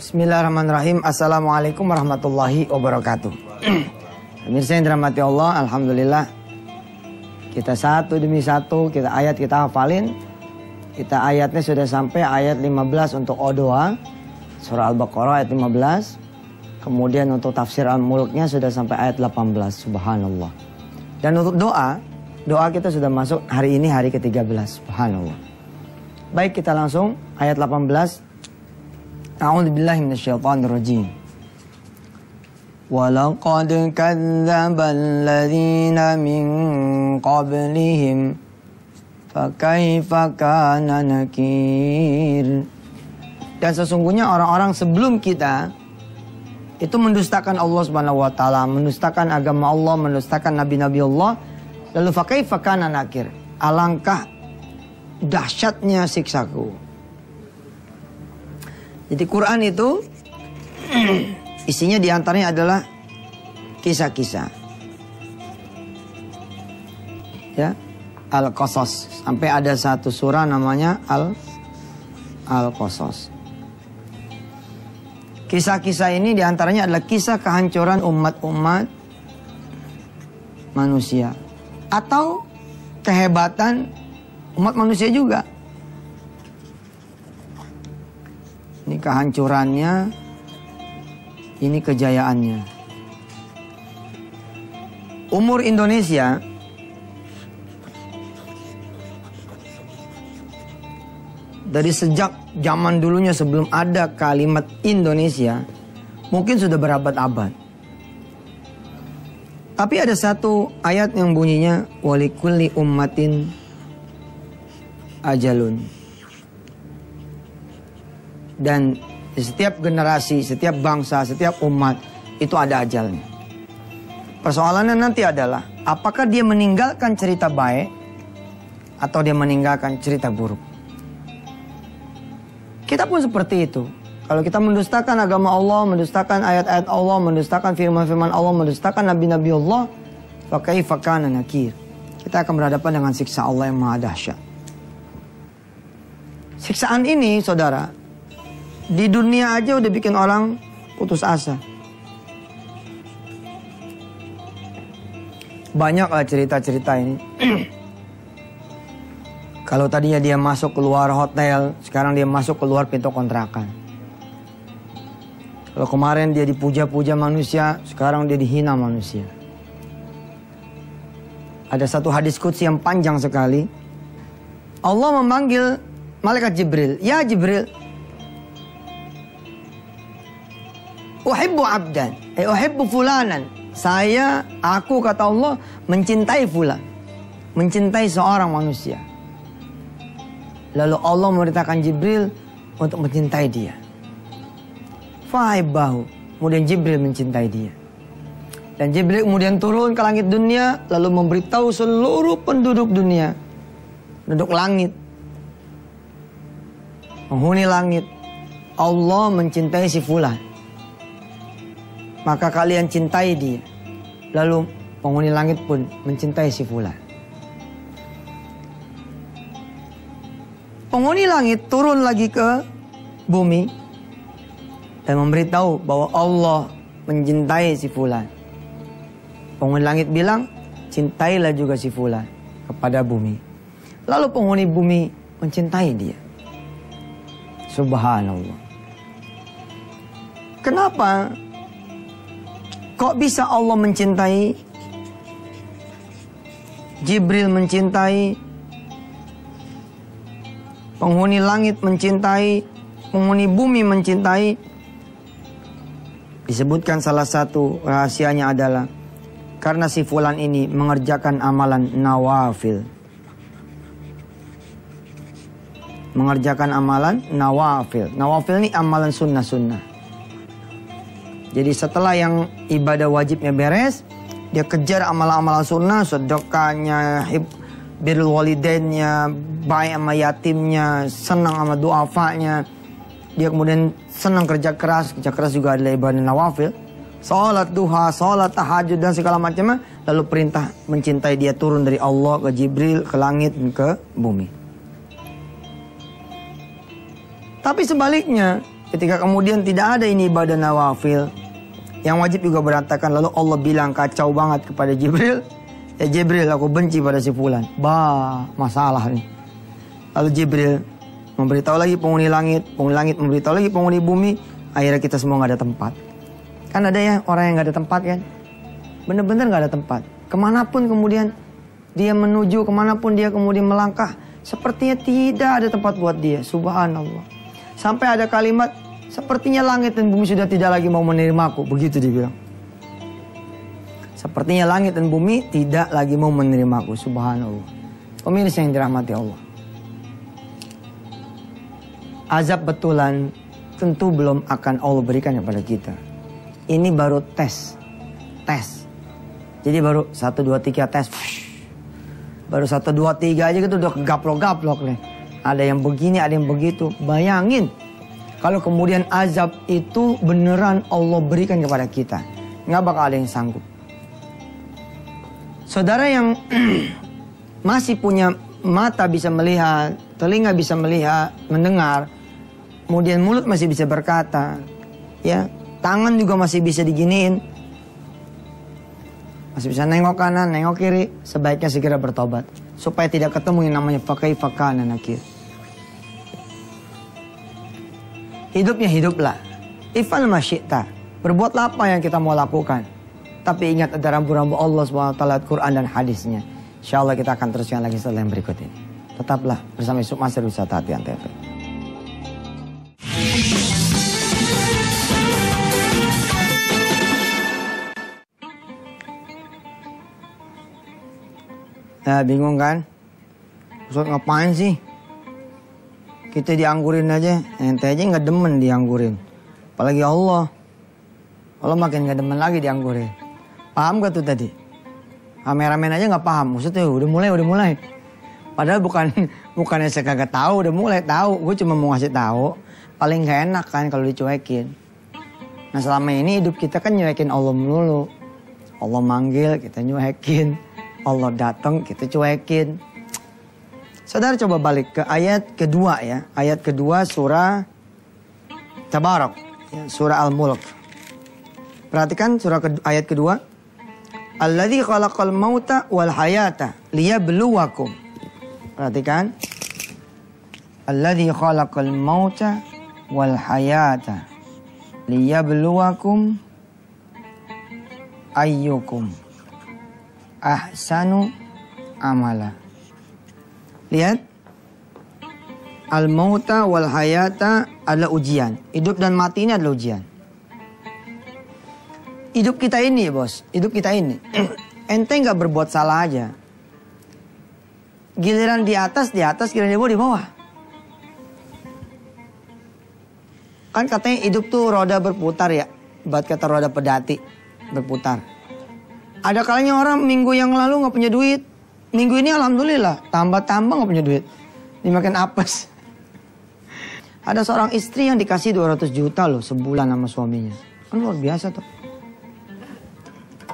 Bismillahirrahmanirrahim. Assalamualaikum warahmatullahi wabarakatuh. Pemirsa yang dirahmati Allah, alhamdulillah kita satu demi satu ayat kita hafalin. Kita ayatnya sudah sampai ayat 15 untuk doa, surah Al-Baqarah ayat 15. Kemudian untuk tafsir Al-Mulknya sudah sampai ayat 18. Subhanallah. Dan untuk doa kita sudah masuk hari ini hari ke-13. Subhanallah. Baik, kita langsung ayat 18. A'udzubillahi minasyaitonirrajim. Walaqad kadzdzabal ladzina min qablihim fakaifa kana nakir. Dan sesungguhnya orang-orang sebelum kita itu mendustakan Allah Subhanahu wa taala, mendustakan agama Allah, mendustakan nabi-nabi Allah. Lalu fakaifa kana nakir. Alangkah dahsyatnya siksaku. Jadi Quran itu isinya diantaranya adalah kisah-kisah, ya, Al-Qasas. Sampai ada satu surah namanya Al-Qasas. Kisah-kisah ini diantaranya adalah kisah kehancuran umat-umat manusia atau kehebatan umat manusia juga. Ini kehancurannya, ini kejayaannya. Umur Indonesia dari sejak zaman dulunya sebelum ada kalimat Indonesia mungkin sudah berabad-abad. Tapi ada satu ayat yang bunyinya walikulli ummatin ajalun. Dan setiap generasi, setiap bangsa, setiap umat itu ada ajalnya. Persoalannya nanti adalah apakah dia meninggalkan cerita baik atau dia meninggalkan cerita buruk. Kita pun seperti itu. Kalau kita mendustakan agama Allah, mendustakan ayat-ayat Allah, mendustakan firman-firman Allah, mendustakan nabi-nabi Allah, fakaifa kana nakir. Kita akan berhadapan dengan siksa Allah yang maha dahsyat. Siksaan ini, saudara, di dunia aja udah bikin orang putus asa. Banyaklah cerita-cerita ini. Kalau tadinya dia masuk keluar hotel, sekarang dia masuk keluar pintu kontrakan. Kalau kemarin dia dipuja-puja manusia, sekarang dia dihina manusia. Ada satu hadis qudsi yang panjang sekali. Allah memanggil malaikat Jibril. Ya Jibril, uhibbu abdan, uhibbu fulanan. Aku kata Allah mencintai fulan, mencintai seorang manusia. Lalu Allah memerintahkan Jibril untuk mencintai dia. Fa'ibbahu, kemudian Jibril mencintai dia. Dan Jibril kemudian turun ke langit dunia, lalu memberitahu seluruh penduduk dunia, penduduk langit, penghuni langit, Allah mencintai si fulan. Maka kalian cintai dia. Lalu penghuni langit pun mencintai si fulan. Penghuni langit turun lagi ke bumi dan memberitahu bahwa Allah mencintai si fulan. Penghuni langit bilang, cintailah juga si fulan kepada bumi. Lalu penghuni bumi mencintai dia. Subhanallah. Kenapa? Kok bisa Allah mencintai? Jibril mencintai, penghuni langit mencintai, penghuni bumi mencintai. Disebutkan salah satu rahasianya adalah karena si fulan ini mengerjakan amalan nawafil. Mengerjakan amalan nawafil. Nawafil ini amalan sunnah-sunnah. Jadi setelah yang ibadah wajibnya beres, dia kejar amalan-amalan sunnah, sedekahnya, birrul walidainnya, baik sama yatimnya, senang sama du'afanya. Dia kemudian senang kerja keras juga adalah ibadah nawafil. Salat duha, salat tahajud dan segala macamnya. Lalu perintah mencintai dia turun dari Allah ke Jibril, ke langit, ke bumi. Tapi sebaliknya, Ketika kemudian tidak ada ini ibadah nawafil, yang wajib juga berantakan. Lalu Allah bilang kacau banget kepada Jibril. Ya Jibril, aku benci pada si fulan. Masalah nih. Lalu Jibril memberitahu lagi penghuni langit memberitahu lagi penghuni bumi. Akhirnya kita semua gak ada tempat. Kan ada ya orang yang gak ada tempat kan. Bener-bener gak ada tempat. Kemanapun kemudian dia menuju, kemanapun dia kemudian melangkah, sepertinya tidak ada tempat buat dia. Subhanallah. Sampai ada kalimat, sepertinya langit dan bumi sudah tidak lagi mau menerimaku. Begitu dibilang. Sepertinya langit dan bumi tidak lagi mau menerimaku. Subhanallah. Pemirsa yang dirahmati Allah. Azab betulan tentu belum akan Allah berikan kepada kita. Ini baru tes. Jadi baru 1, 2, 3 tes. Baru 1, 2, 3 aja gitu udah gaplok-gaplok nih. Ada yang begini, ada yang begitu. Bayangin. Kalau kemudian azab itu beneran Allah berikan kepada kita. Nggak bakal ada yang sanggup. Saudara yang masih punya mata bisa melihat, telinga bisa melihat, mendengar. Kemudian mulut masih bisa berkata. Ya, tangan juga masih bisa diginiin. Masih bisa nengok kanan, nengok kiri. Sebaiknya segera bertobat. Supaya tidak ketemu yang namanya fakaifa kana nakir. Hidupnya hiduplah. Ifal masyikta. Berbuatlah apa yang kita mau lakukan. Tapi ingat ada rambu-rambu Allah SWT, Quran dan hadisnya. InsyaAllah kita akan teruskan lagi setelah yang berikut ini. Tetaplah bersama Yusuf Mansur Wisata Hati Antv. Nah, bingung kan? Ustaz ngapain sih? Kita dianggurin aja. Ente aja nggak demen dianggurin. Apalagi Allah. Allah makin nggak demen lagi dianggurin. Paham gak tuh tadi? Kameramen aja nggak paham. Maksudnya udah mulai. Padahal bukannya saya kagak tahu, udah mulai tahu. Gue cuma mau ngasih tahu. Paling nggak enak kan kalau dicuekin. Nah selama ini hidup kita kan nyuekin Allah melulu. Allah manggil, kita nyuekin. Allah datang, kita cuekin. Saudara coba balik ke ayat kedua ya. Ayat kedua surah Tabarak. Ya, surah Al-Mulk. Perhatikan ayat kedua. Alladzi khalaqal mauta wal hayata liyabluwakum. Perhatikan. Alladzi khalaqal mauta wal hayata liyabluwakum ayyukum ahsanu amala. Lihat. Al-mauta wal hayata adalah ujian. Hidup dan mati ini adalah ujian. Hidup kita ini bos. Hidup kita ini. Ente gak berbuat salah aja. Giliran di atas, giliran di bawah, di bawah. Kan katanya hidup tuh roda berputar ya. Buat kata roda pedati. Berputar. Ada kalanya orang minggu yang lalu gak punya duit. Minggu ini alhamdulillah. Tambah-tambah gak punya duit. Dimakan apes. Ada seorang istri yang dikasih 200 juta loh sebulan sama suaminya. Kan luar biasa tuh.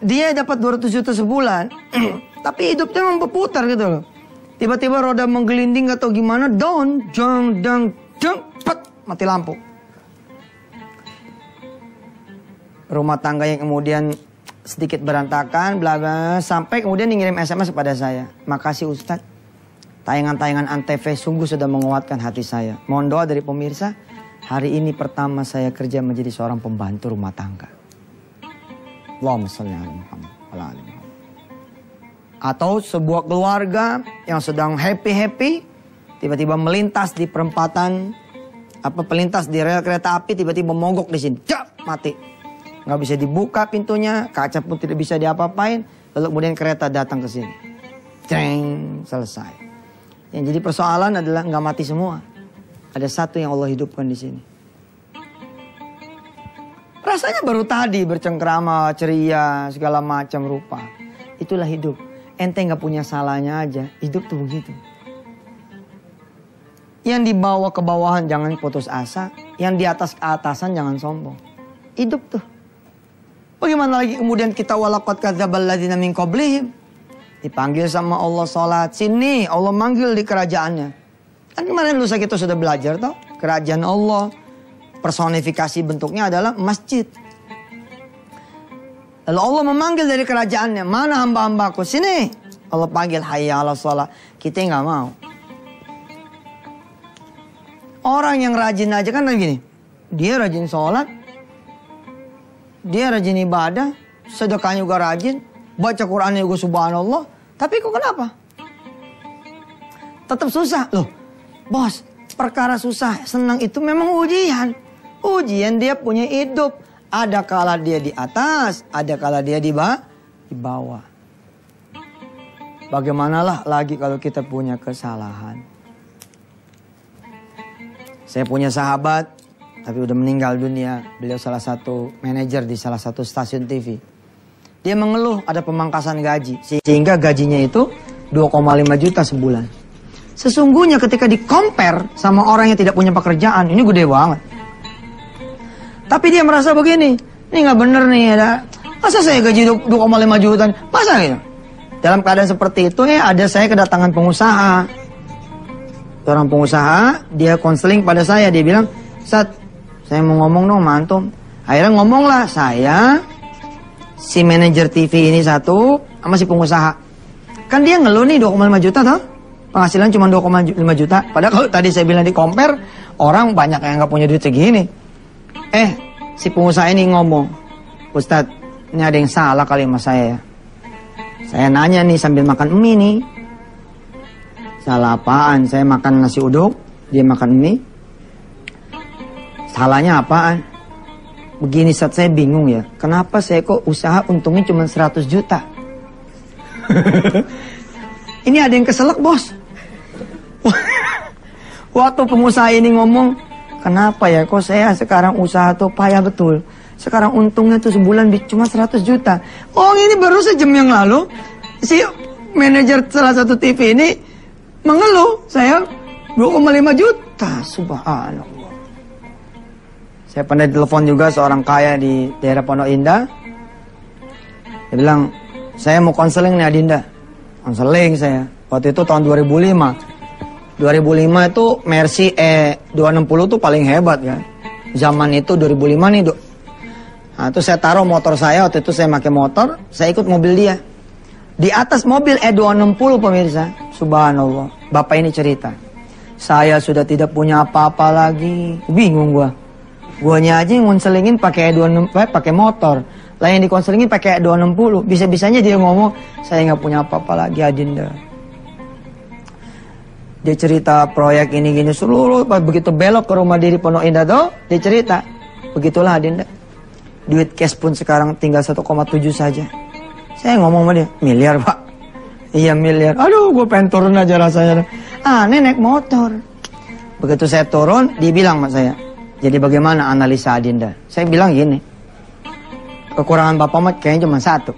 Dia dapat 200 juta sebulan. Tapi hidupnya memang berputar gitu loh. Tiba-tiba roda menggelinding atau gimana. Down. Jang, dang, jang. Pet. Mati lampu. Rumah tangga yang kemudian sedikit berantakan, bla bla, sampai kemudian ngirim SMS kepada saya. Makasih Ustadz, tayangan-tayangan Antv sungguh sudah menguatkan hati saya. Mohon doa dari pemirsa, hari ini pertama saya kerja menjadi seorang pembantu rumah tangga. Allahumma sholli ala Muhammad. Atau sebuah keluarga yang sedang happy-happy, tiba-tiba melintas di perempatan, pelintas di rel kereta api, tiba-tiba mogok di sini, Jap, mati. Nggak bisa dibuka pintunya, kaca pun tidak bisa diapa-apain. Lalu kemudian kereta datang ke sini. Ceng, selesai. Yang jadi persoalan adalah nggak mati semua. Ada satu yang Allah hidupkan di sini. Rasanya baru tadi bercengkrama, ceria, segala macam rupa. Itulah hidup. Ente nggak punya salahnya aja. Hidup tuh begitu. Yang dibawa ke bawahan jangan putus asa. Yang di atas ke atasan jangan sombong. Hidup tuh. Bagaimana lagi kemudian kita walaqad kadzdzabal ladzina min qablihim. Dipanggil sama Allah sholat. Sini Allah manggil di kerajaannya. Kan kemarin lusa kita sudah belajar toh. Kerajaan Allah. personifikasi bentuknya adalah masjid. Lalu Allah memanggil dari kerajaannya, mana hamba-hambaku, sini. Allah panggil, hayya ala sholat. Kita nggak mau. Orang yang rajin aja kan gini, dia rajin sholat, dia rajin ibadah, sedekahnya juga rajin, baca Qurannya juga subhanallah. Tapi kok kenapa? Tetap susah. Loh, bos, perkara susah, senang itu memang ujian. Ujian dia punya hidup. Ada kala dia di atas, ada kala dia di bawah. Bagaimanalah lagi kalau kita punya kesalahan. Saya punya sahabat, tapi udah meninggal dunia. Beliau salah satu manajer di salah satu stasiun TV. Dia mengeluh ada pemangkasan gaji. Sehingga gajinya itu 2,5 juta sebulan. Sesungguhnya ketika di-compare sama orang yang tidak punya pekerjaan, ini gede banget. Tapi dia merasa begini, ini nggak bener nih, masa saya gaji 2,5 juta, masa gitu. Dalam keadaan seperti itu ada saya kedatangan pengusaha. Seorang pengusaha, dia konseling pada saya, dia bilang, Ustaz, saya mau ngomong dong mantum. Akhirnya ngomonglah saya, si manajer TV ini satu, sama si pengusaha. Kan dia ngeluh nih 2,5 juta toh, penghasilan cuma 2,5 juta. Padahal kalau tadi saya bilang di compare, orang banyak yang nggak punya duit segini. Si pengusaha ini ngomong, Ustaz, ini ada yang salah kali sama saya ya. Saya nanya nih sambil makan mie nih. Salah apaan? Saya makan nasi uduk, dia makan mie. Salahnya apaan? Begini saat saya bingung ya. Kenapa saya kok usaha untungnya cuma 100 juta? Ini ada yang keselak bos. Waktu pengusaha ini ngomong, kenapa ya kok saya sekarang usaha tuh payah betul. Sekarang untungnya tuh sebulan cuma 100 juta. Oh ini baru sejam yang lalu si manajer salah satu TV ini mengeluh saya 2,5 juta. Subhanallah. Saya pernah telepon juga seorang kaya di daerah Pondok Indah. Dia bilang, saya mau konseling nih Adinda. Konseling saya. Waktu itu tahun 2005. 2005 itu Mercy E260 tuh paling hebat kan. Zaman itu 2005 nih. Nah itu saya taruh motor saya, waktu itu saya pakai motor, saya ikut mobil dia. Di atas mobil E260 pemirsa, subhanallah, bapak ini cerita. Saya sudah tidak punya apa-apa lagi, bingung gua. Guanya aja yang ngonselingin pakai E260, pakai motor. Lah yang dikonselingin pakai E260, bisa-bisanya dia ngomong, saya nggak punya apa-apa lagi Adinda. Dia cerita proyek ini gini seluruh, begitu belok ke rumah diri Pondok Indah tuh, dia cerita, begitulah Adinda. Duit cash pun sekarang tinggal 1,7 saja. Saya ngomong sama dia, miliar pak. Iya miliar. Aduh gue pengen turun aja rasanya. Aneh naik motor. Begitu saya turun, dia bilang sama saya, jadi bagaimana analisa Adinda? Saya bilang gini, kekurangan bapak mah kayaknya cuma satu.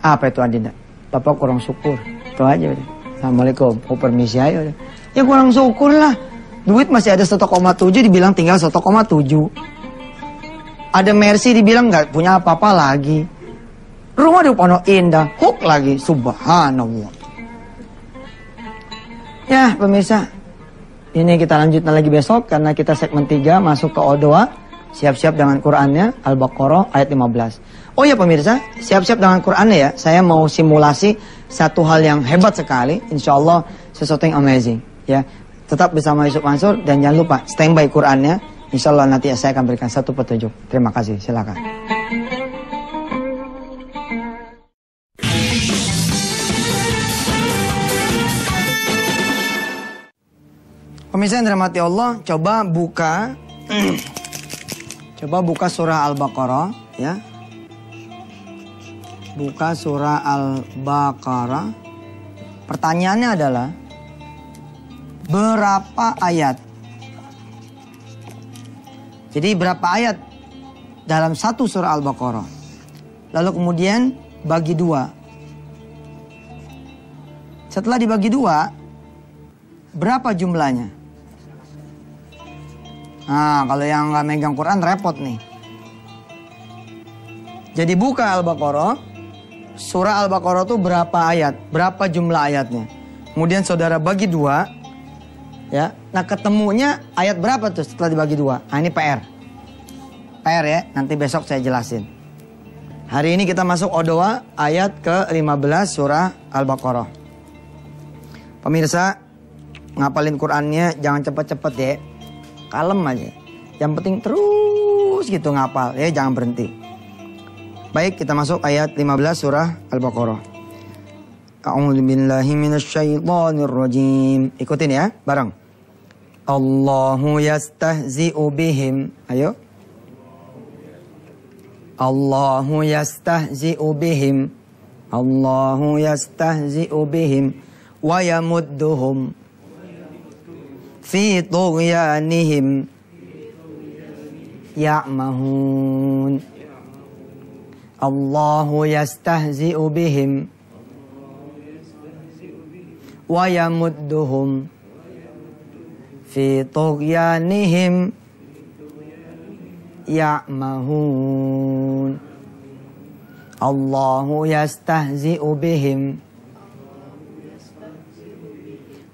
Apa itu Adinda? Bapak kurang syukur. Itu aja udah. Assalamualaikum. Oh permisi aja udah. Ya kurang syukur lah. Duit masih ada 1,7 dibilang tinggal 1,7. Ada Mercy dibilang nggak punya apa-apa lagi. Rumah di Pondok Indah, hook lagi, subhanallah. Ya pemirsa, ini kita lanjutkan lagi besok karena kita segmen 3 masuk ke O2. Siap-siap dengan Qurannya, Al-Baqarah ayat 15. Oh ya pemirsa, siap-siap dengan Qurannya ya. Saya mau simulasi satu hal yang hebat sekali, insya Allah sesuatu yang amazing. Ya, tetap bersama Yusuf Mansur dan jangan lupa standby Qurannya. Insya Allah nanti saya akan berikan satu petunjuk. Terima kasih, silakan. Pemirsa yang dirahmati Allah, coba buka surah Al-Baqarah ya. Buka surah Al-Baqarah. Pertanyaannya adalah berapa ayat? Jadi berapa ayat dalam satu surah Al-Baqarah? Lalu kemudian bagi dua. Setelah dibagi dua, berapa jumlahnya? Nah, kalau yang nggak megang Quran repot nih. Jadi buka Al-Baqarah, surah Al-Baqarah itu berapa ayat? Berapa jumlah ayatnya? Kemudian saudara bagi dua, Ya, nah ketemunya ayat berapa tuh setelah dibagi dua? Nah ini PR. PR ya, nanti besok saya jelasin. Hari ini kita masuk Odoa ayat ke-15 surah Al-Baqarah. Pemirsa, ngapalin Qur'annya jangan cepet-cepet ya. Kalem aja. Yang penting terus gitu ngapal ya, jangan berhenti. Baik, kita masuk ayat 15 surah Al-Baqarah. A'udzu billahi minasyaitonir rajim. Ikutin ya, bareng. Allahu yastahzi'u bihim. Ayo. Allahu yastahzi'u bihim. Allahu yastahzi'u bihim wa yamudduhum fi tughyanihim ya'mahun. Allahu yastahzi'u bihim wa yamudduhum fi tughyanihim ya'mahun. Allahu yastahzi'u bihim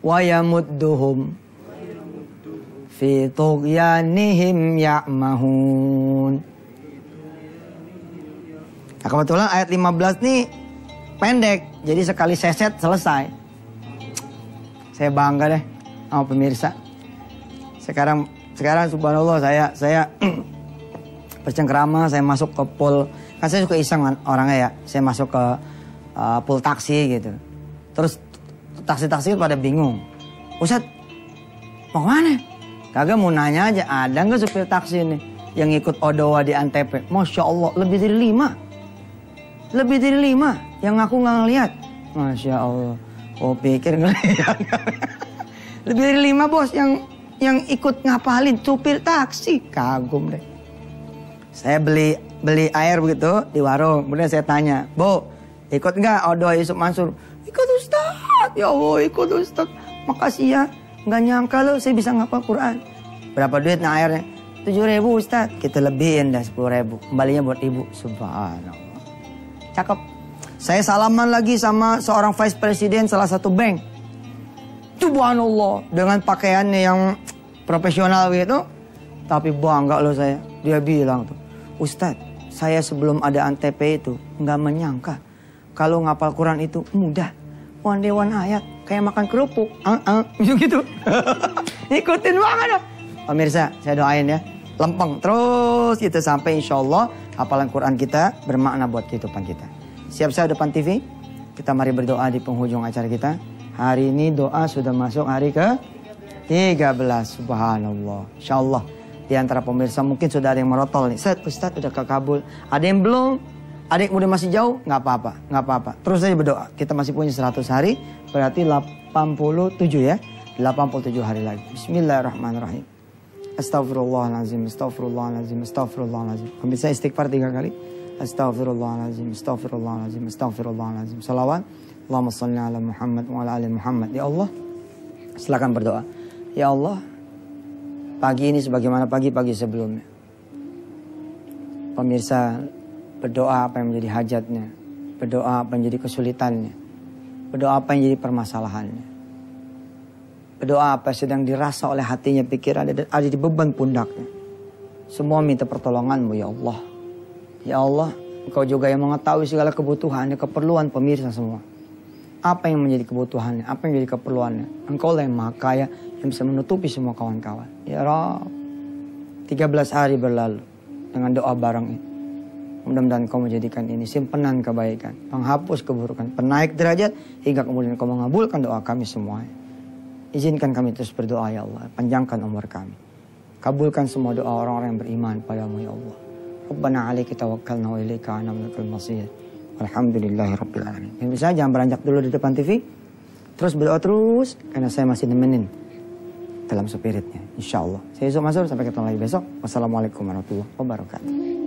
wa yamudduhum fi tughyanihim ya'mahun. Nah, kebetulan ayat 15 nih pendek, jadi sekali seset selesai. Saya bangga deh sama pemirsa. Sekarang subhanallah saya bercengkrama, saya masuk ke pool. Kan saya suka iseng orangnya ya. Saya masuk ke pool taksi gitu. Terus taksi-taksi pada bingung. Ustaz, mau mana? Kagak, mau nanya aja, ada nggak supir taksi ini yang ikut Odoa di Antep? Masya Allah, lebih dari 5. Lebih dari 5 yang aku nggak ngeliat. Masya Allah. Oh pikir ngeliat. Lebih dari 5 bos yang ikut ngapalin supir taksi. Kagum deh. Saya beli air begitu di warung. Kemudian saya tanya, Bu, ikut nggak Odoa Yusuf Mansur? Ikut Ustaz. Ya Allah, ikut Ustaz. Makasih ya. Nggak nyangka loh saya bisa ngapal Quran. Berapa duit nah airnya? 7.000 Ustaz. Kita lebihin dah 10.000. Kembalinya buat ibu. Subhanallah. Cakep. Saya salaman lagi sama seorang vice president salah satu bank. Subhanallah. Dengan pakaiannya yang profesional gitu. Tapi bangga loh saya. Dia bilang tuh, Ustadz, saya sebelum ada Antep itu nggak menyangka kalau ngapal Quran itu mudah. One day one ayat. Kayak makan kerupuk. Gitu. Ikutin banget dah. Pemirsa, saya doain ya. Lempeng terus gitu sampai insya Allah hafalan Quran kita bermakna buat kehidupan kita. Siap saya depan TV? Kita mari berdoa di penghujung acara kita. Hari ini doa sudah masuk hari ke-13. Subhanallah. Insya Allah di antara pemirsa mungkin sudah ada yang merotol nih. Ustaz udah kekabul. Ada yang belum? Ada yang udah masih jauh? Nggak apa-apa. Nggak apa-apa. Terus saja berdoa. Kita masih punya 100 hari. Berarti 87 ya. 87 hari lagi. Bismillahirrahmanirrahim. Astaghfirullahaladzim. Astaghfirullahaladzim. Astaghfirullahaladzim. Pemirsa istighfar 3 kali. Astaghfirullahaladzim. Astaghfirullahaladzim. Astaghfirullahaladzim. Salawat. Allahumma salli ala Muhammad wa ala ali Muhammad. Ya Allah. Silakan berdoa. Ya Allah. Pagi ini sebagaimana pagi-pagi sebelumnya. Pemirsa berdoa apa yang menjadi hajatnya. Berdoa apa yang menjadi kesulitannya. Berdoa apa yang menjadi permasalahannya. Berdoa apa yang sedang dirasa oleh hatinya, pikiran, ada di beban pundaknya. Semua minta pertolongan-Mu ya Allah. Ya Allah, Engkau juga yang mengetahui segala kebutuhannya, keperluan pemirsa semua. Apa yang menjadi kebutuhannya, apa yang menjadi keperluannya. Engkau lah yang maha kaya, yang bisa menutupi semua kawan-kawan. Ya Rabb, 13 hari berlalu dengan doa bareng ini. Mudah-mudahan Kau menjadikan ini simpenan kebaikan, penghapus keburukan, penaik derajat, hingga kemudian Kau mengabulkan doa kami semuanya. Izinkan kami terus berdoa ya Allah, panjangkan umur kami. Kabulkan semua doa orang-orang yang beriman padamu ya Allah. Rabbana alaika tawakkalna wa ilaika anabnakal masir. Alhamdulillahi rabbil alamin. Yang bisa jangan beranjak dulu di depan TV. Terus berdoa terus, karena saya masih nemenin dalam spiritnya. Insya Allah. Saya Yusuf Mansur, sampai ketemu lagi besok. Wassalamualaikum warahmatullahi wabarakatuh.